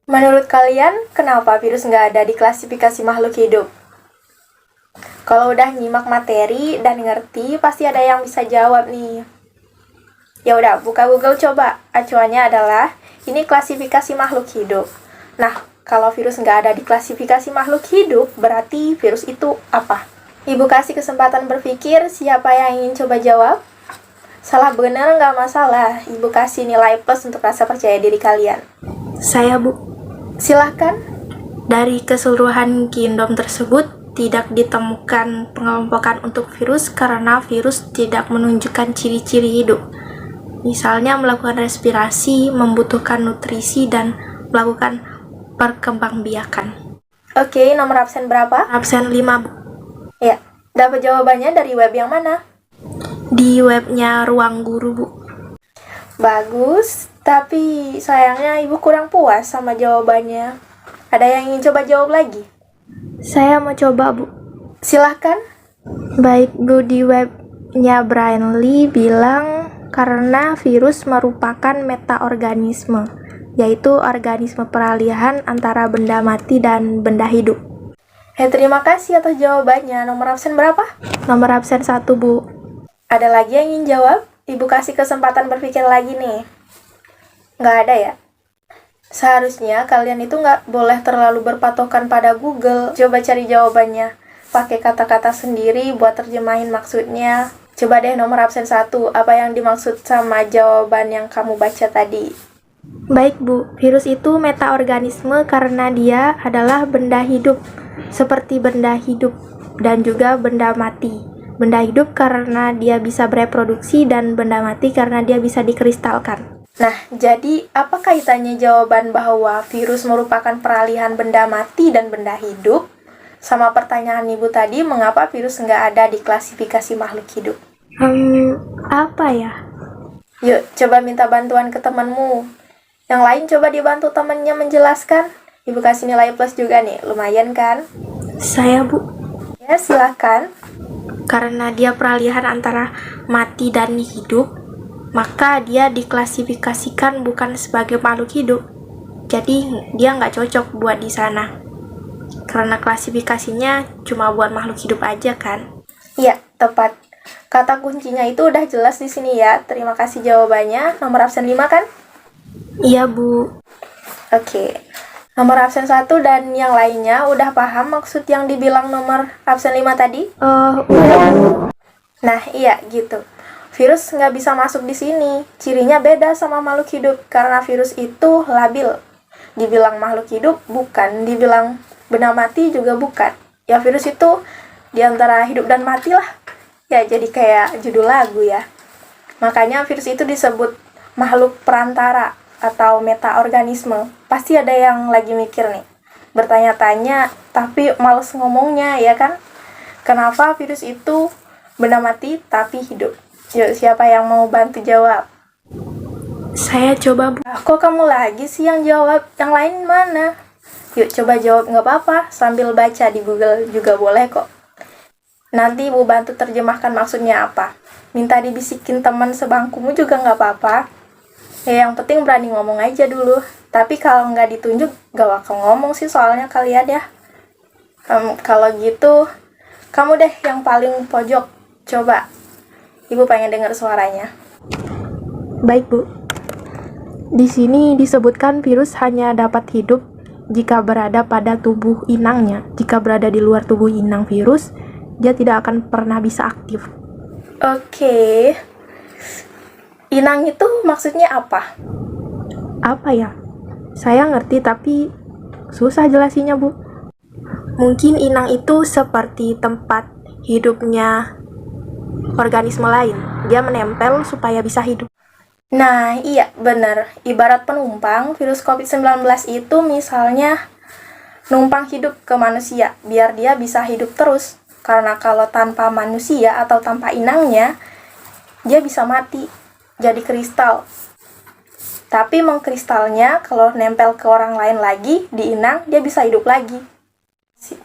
Menurut kalian, kenapa virus nggak ada di klasifikasi makhluk hidup? Kalau udah nyimak materi dan ngerti, pasti ada yang bisa jawab nih. Ya udah, buka Google coba. Acuannya adalah, ini klasifikasi makhluk hidup. Nah, kalau virus nggak ada di klasifikasi makhluk hidup, berarti virus itu apa? Ibu kasih kesempatan berpikir, siapa yang ingin coba jawab? Salah benar nggak masalah, Ibu kasih nilai plus untuk rasa percaya diri kalian. Saya, Bu. Silahkan. Dari keseluruhan genom tersebut, tidak ditemukan pengelompokan untuk virus karena virus tidak menunjukkan ciri-ciri hidup. Misalnya melakukan respirasi, membutuhkan nutrisi, dan melakukan perkembangbiakan. Oke, nomor absen berapa? Absen 5, Bu. Ya, dapat jawabannya dari web yang mana? Di webnya Ruang Guru, Bu. Bagus, tapi sayangnya Ibu kurang puas sama jawabannya. Ada yang ingin coba jawab lagi? Saya mau coba, Bu. Silahkan. Baik, Bu, di webnya Brian Lee bilang karena virus merupakan metaorganisme, yaitu organisme peralihan antara benda mati dan benda hidup. Terima kasih atas jawabannya. Nomor absen berapa? Nomor absen 1, Bu. Ada lagi yang ingin jawab? Ibu kasih kesempatan berpikir lagi nih. Nggak ada ya? Seharusnya kalian itu nggak boleh terlalu berpatokan pada Google. Coba cari jawabannya. Pakai kata-kata sendiri buat terjemahin maksudnya. Coba deh nomor absen 1. Apa yang dimaksud sama jawaban yang kamu baca tadi? Baik, Bu. Virus itu metaorganisme karena dia adalah benda hidup, seperti benda hidup dan juga benda mati. Benda hidup karena dia bisa bereproduksi dan benda mati karena dia bisa dikristalkan. Nah, jadi apa kaitannya jawaban bahwa virus merupakan peralihan benda mati dan benda hidup sama pertanyaan Ibu tadi, mengapa virus nggak ada di klasifikasi makhluk hidup? Apa ya? Yuk, coba minta bantuan ke temanmu. Yang lain coba dibantu temannya menjelaskan. Ibu kasih nilai plus juga nih, lumayan kan? Saya, Bu. Ya, silakan. Karena dia peralihan antara mati dan hidup, maka dia diklasifikasikan bukan sebagai makhluk hidup. Jadi dia nggak cocok buat di sana. Karena klasifikasinya cuma buat makhluk hidup aja kan? Iya, tepat. Kata kuncinya itu udah jelas di sini ya. Terima kasih jawabannya. Nomor absen 5 kan? Iya, Bu. Oke. Nomor absen 1 dan yang lainnya udah paham maksud yang dibilang nomor absen 5 tadi? Udah, Bu. Nah, iya gitu. Virus nggak bisa masuk di sini. Cirinya beda sama makhluk hidup karena virus itu labil. Dibilang makhluk hidup bukan, dibilang benda mati juga bukan. Ya virus itu di antara hidup dan mati lah. Ya jadi kayak judul lagu ya. Makanya virus itu disebut makhluk perantara atau metaorganisme. Pasti ada yang lagi mikir nih, bertanya-tanya tapi males ngomongnya ya kan? Kenapa virus itu benda mati tapi hidup? Yuk, siapa yang mau bantu jawab? Saya coba, Bu. Kok kamu lagi sih yang jawab? Yang lain mana? Yuk coba jawab, nggak apa-apa, sambil baca di Google juga boleh kok. Nanti Ibu bantu terjemahkan maksudnya apa. Minta dibisikin teman sebangkumu juga nggak apa-apa. Ya yang penting berani ngomong aja dulu. Tapi kalau nggak ditunjuk, nggak bakal ngomong sih soalnya kalian ya. Kalau gitu, kamu deh yang paling pojok. Coba. Ibu pengen dengar suaranya. Baik, Bu. Di sini disebutkan virus hanya dapat hidup jika berada pada tubuh inangnya. Jika berada di luar tubuh inang virus, dia tidak akan pernah bisa aktif. Oke. Inang itu maksudnya apa? Apa ya? Saya ngerti tapi susah jelasinnya, Bu. Mungkin inang itu seperti tempat hidupnya organisme lain. Dia menempel supaya bisa hidup. Nah, iya, bener. Ibarat penumpang, virus COVID-19 itu misalnya numpang hidup ke manusia, biar dia bisa hidup terus. Karena kalau tanpa manusia atau tanpa inangnya, dia bisa mati, jadi kristal. Tapi mengkristalnya, kalau nempel ke orang lain lagi, di inang, dia bisa hidup lagi.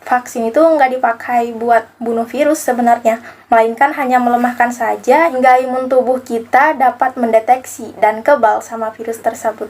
Vaksin itu nggak dipakai buat bunuh virus sebenarnya, melainkan hanya melemahkan saja hingga imun tubuh kita dapat mendeteksi dan kebal sama virus tersebut.